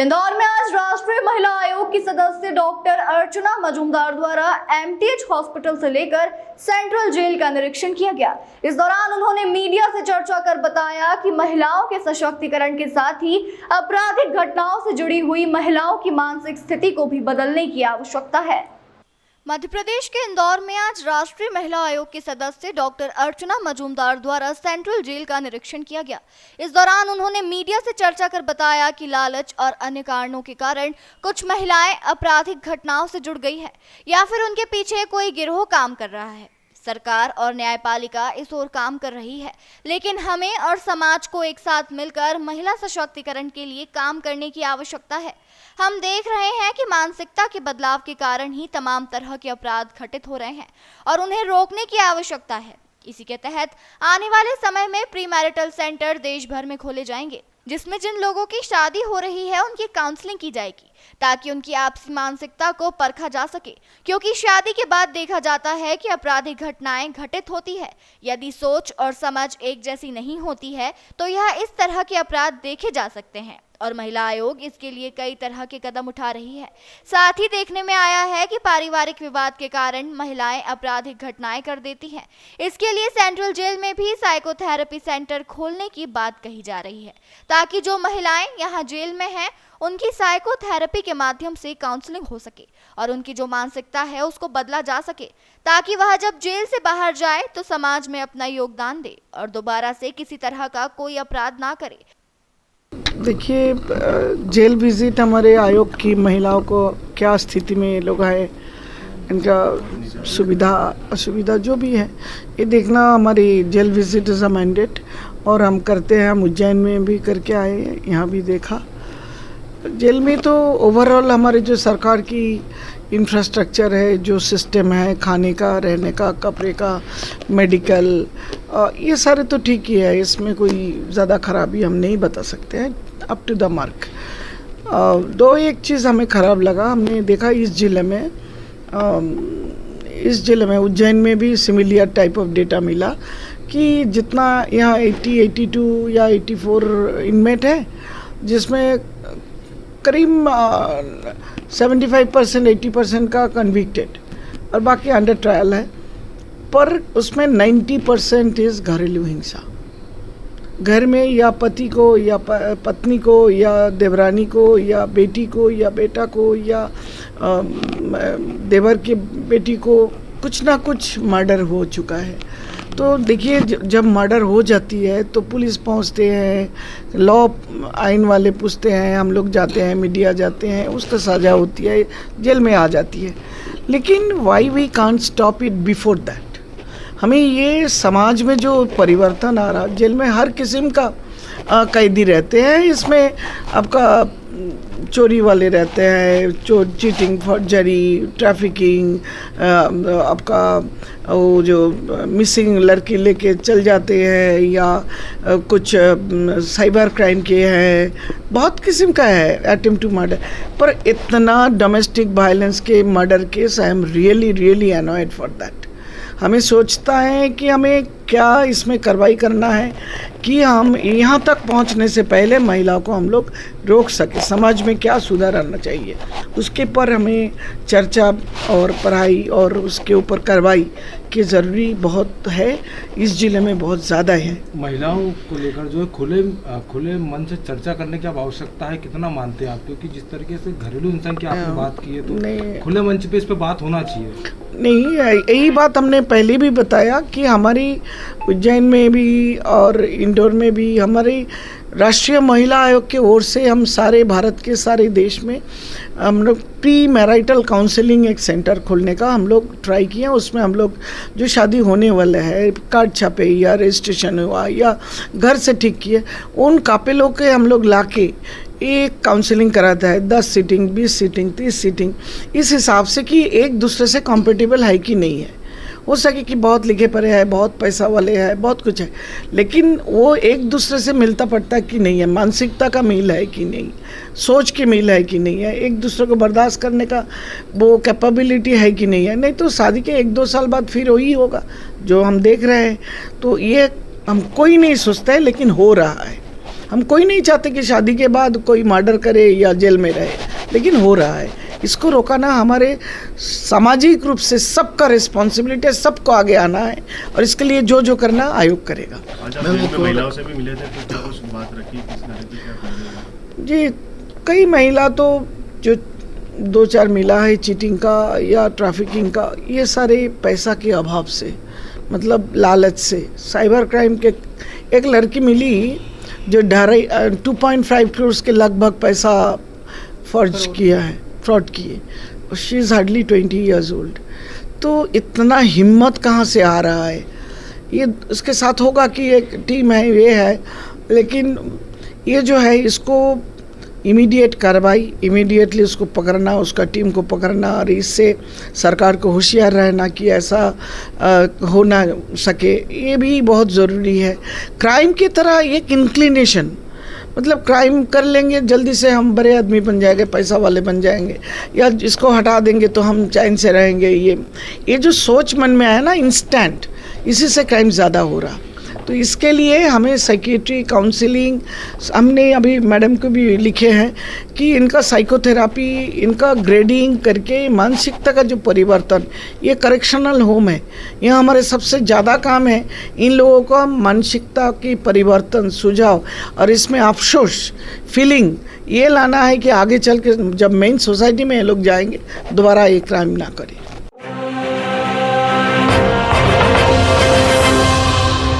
इंदौर में आज राष्ट्रीय महिला आयोग की सदस्य डॉक्टर अर्चना मजूमदार द्वारा एमटीएच हॉस्पिटल से लेकर सेंट्रल जेल का निरीक्षण किया गया। इस दौरान उन्होंने मीडिया से चर्चा कर बताया कि महिलाओं के सशक्तिकरण के साथ ही आपराधिक घटनाओं से जुड़ी हुई महिलाओं की मानसिक स्थिति को भी बदलने की आवश्यकता है। मध्य प्रदेश के इंदौर में आज राष्ट्रीय महिला आयोग के सदस्य डॉक्टर अर्चना मजूमदार द्वारा सेंट्रल जेल का निरीक्षण किया गया। इस दौरान उन्होंने मीडिया से चर्चा कर बताया कि लालच और अन्य कारणों के कारण कुछ महिलाएं आपराधिक घटनाओं से जुड़ गई है या फिर उनके पीछे कोई गिरोह काम कर रहा है। सरकार और न्यायपालिका इस ओर काम कर रही है, लेकिन हमें और समाज को एक साथ मिलकर महिला सशक्तिकरण के लिए काम करने की आवश्यकता है। हम देख रहे हैं कि मानसिकता के बदलाव के कारण ही तमाम तरह के अपराध घटित हो रहे हैं और उन्हें रोकने की आवश्यकता है। इसी के तहत आने वाले समय में प्री मैरिटल सेंटर देश भर में खोले जाएंगे, जिसमें जिन लोगों की शादी हो रही है उनकी काउंसलिंग की जाएगी ताकि उनकी आपसी मानसिकता को परखा जा सके, क्योंकि शादी के बाद देखा जाता है कि आपराधिक घटनाएं घटित होती है। यदि सोच और समझ एक जैसी नहीं होती है तो यह इस तरह के अपराध देखे जा सकते हैं और महिला आयोग इसके लिए कई तरह के कदम उठा रही है। साथ ही देखने में आया है कि पारिवारिक विवाद के कारण महिलाएं आपराधिक घटनाएं कर देती हैं। इसके लिए सेंट्रल जेल में भी साइकोथेरेपी सेंटर खोलने की बात कही जा रही है ताकि जो महिलाएं यहां जेल में हैं उनकी साइकोथेरेपी के माध्यम से काउंसलिंग हो सके और उनकी जो मानसिकता है उसको बदला जा सके ताकि वह जब जेल से बाहर जाए तो समाज में अपना योगदान दे और दोबारा से किसी तरह का कोई अपराध ना करे। देखिए, जेल विजिट हमारे आयोग की महिलाओं को क्या स्थिति में लोग आए, इनका सुविधा असुविधा जो भी है ये देखना हमारी jail visit is a mandate और हम करते हैं। हम उज्जैन में भी करके आए, यहाँ भी देखा। जेल में तो ओवरऑल हमारे जो सरकार की इंफ्रास्ट्रक्चर है, जो सिस्टम है खाने का, रहने का, कपड़े का, मेडिकल, ये सारे तो ठीक ही है। इसमें कोई ज़्यादा खराबी हम नहीं बता सकते हैं, अप टू द मार्क। दो एक चीज़ हमें ख़राब लगा, हमने देखा इस जिले में उज्जैन में भी सिमिलियर टाइप ऑफ डेटा मिला कि जितना यहाँ 80, 82 या 84 इनमेट है, जिसमें करीब 75%, 80% का कन्विक्टेड और बाकी अंडर ट्रायल है, पर उसमें 90% इज़ घरेलू हिंसा। घर में या पति को या पत्नी को या देवरानी को या बेटी को या बेटा को या देवर की बेटी को कुछ ना कुछ मर्डर हो चुका है। तो देखिए, जब मर्डर हो जाती है तो पुलिस पहुंचते हैं, लॉ आइन वाले पूछते हैं, हम लोग जाते हैं, मीडिया जाते हैं, उसका सज़ा होती है, जेल में आ जाती है। लेकिन why we can't stop it before that. हमें ये समाज में जो परिवर्तन आ रहा, जेल में हर किस्म का कैदी रहते हैं। इसमें आपका चोरी वाले रहते हैं, चीटिंग, फॉर्जरी, ट्रैफिकिंग, आपका वो जो मिसिंग लड़की लेके चल जाते हैं या कुछ साइबर क्राइम के हैं, बहुत किस्म का है, अटेम्प्ट टू मर्डर। पर इतना डोमेस्टिक वायलेंस के murder case, I am really annoyed for that. हमें सोचता है कि हमें क्या इसमें कार्रवाई करना है कि हम यहाँ तक पहुँचने से पहले महिलाओं को हम लोग रोक सके। समाज में क्या सुधार आना चाहिए उसके पर हमें चर्चा और पढ़ाई और उसके ऊपर कार्रवाई की ज़रूरी बहुत है। इस जिले में बहुत ज़्यादा है। महिलाओं को लेकर जो है खुले मन से चर्चा करने की आवश्यकता है, कितना मानते हैं आप? क्योंकि जिस तरीके से घरेलू हिंसा की आपने बात की है तो खुले मंच पे इस पर बात होना चाहिए। नहीं, यही बात हमने पहले भी बताया कि हमारी उज्जैन में भी और इंदौर में भी हमारी राष्ट्रीय महिला आयोग के ओर से हम सारे भारत के सारे देश में हम लोग प्री मैरिटल काउंसलिंग एक सेंटर खोलने का हम लोग ट्राई किए। उसमें हम लोग जो शादी होने वाला है, कार्ड छपे या रजिस्ट्रेशन हुआ या घर से ठीक किए, उन कापिलों के हम लोग लाके एक काउंसलिंग कराता है, 10 सीटिंग, 20 सीटिंग, 30 सीटिंग, इस हिसाब से कि एक दूसरे से कॉम्पेटिबल है कि नहीं है। हो सके कि बहुत लिखे पढ़े हैं, बहुत पैसा वाले हैं, बहुत कुछ है, लेकिन वो एक दूसरे से मिलता पड़ता कि नहीं है, मानसिकता का मेल है कि नहीं, सोच के मेल है कि नहीं है, एक दूसरे को बर्दाश्त करने का वो कैपेबिलिटी है कि नहीं है। नहीं तो शादी के 1-2 साल बाद फिर वही होगा जो हम देख रहे हैं। तो ये हम कोई नहीं सोचता है, लेकिन हो रहा है। हम कोई नहीं चाहते कि शादी के बाद कोई मर्डर करे या जेल में रहे, लेकिन हो रहा है। इसको रोकाना हमारे सामाजिक रूप से सबका रिस्पॉन्सिबिलिटी है, सबको आगे आना है और इसके लिए जो जो करना आयोग करेगा। महिलाओं से भी मिले थे तो क्या कुछ बात रखी, किस तरह की क्या कर जी, कई महिला तो जो 2-4 मिला है चीटिंग का या ट्रैफिकिंग का, ये सारे पैसा के अभाव से, मतलब लालच से, साइबर क्राइम के एक लड़की मिली जो 2.5 करोड़ के लगभग पैसा फर्ज किया है, फ्रॉड किए, और she is hardly 20 years old. तो इतना हिम्मत कहाँ से आ रहा है? ये उसके साथ होगा कि एक टीम है, ये है, लेकिन ये जो है इसको इमीडिएट कार्रवाई, इमीडिएटली उसको पकड़ना, उसका टीम को पकड़ना, और इससे सरकार को होशियार रहना कि ऐसा हो ना सके, ये भी बहुत ज़रूरी है। क्राइम की तरह एक इंक्लिनेशन, मतलब क्राइम कर लेंगे जल्दी से हम बड़े आदमी बन जाएंगे, पैसा वाले बन जाएंगे, या इसको हटा देंगे तो हम चैन से रहेंगे, ये जो सोच मन में आया ना इंस्टेंट, इसी से क्राइम ज़्यादा हो रहा। तो इसके लिए हमें साइकेट्री काउंसलिंग, हमने अभी मैडम को भी लिखे हैं कि इनका साइकोथेरापी, इनका ग्रेडिंग करके मानसिकता का जो परिवर्तन, ये करेक्शनल होम है, यह हमारे सबसे ज़्यादा काम है इन लोगों का मानसिकता की परिवर्तन, सुझाव, और इसमें अफसोस फीलिंग ये लाना है कि आगे चल के जब मेन सोसाइटी में ये लोग जाएंगे दोबारा ये क्राइम ना करें।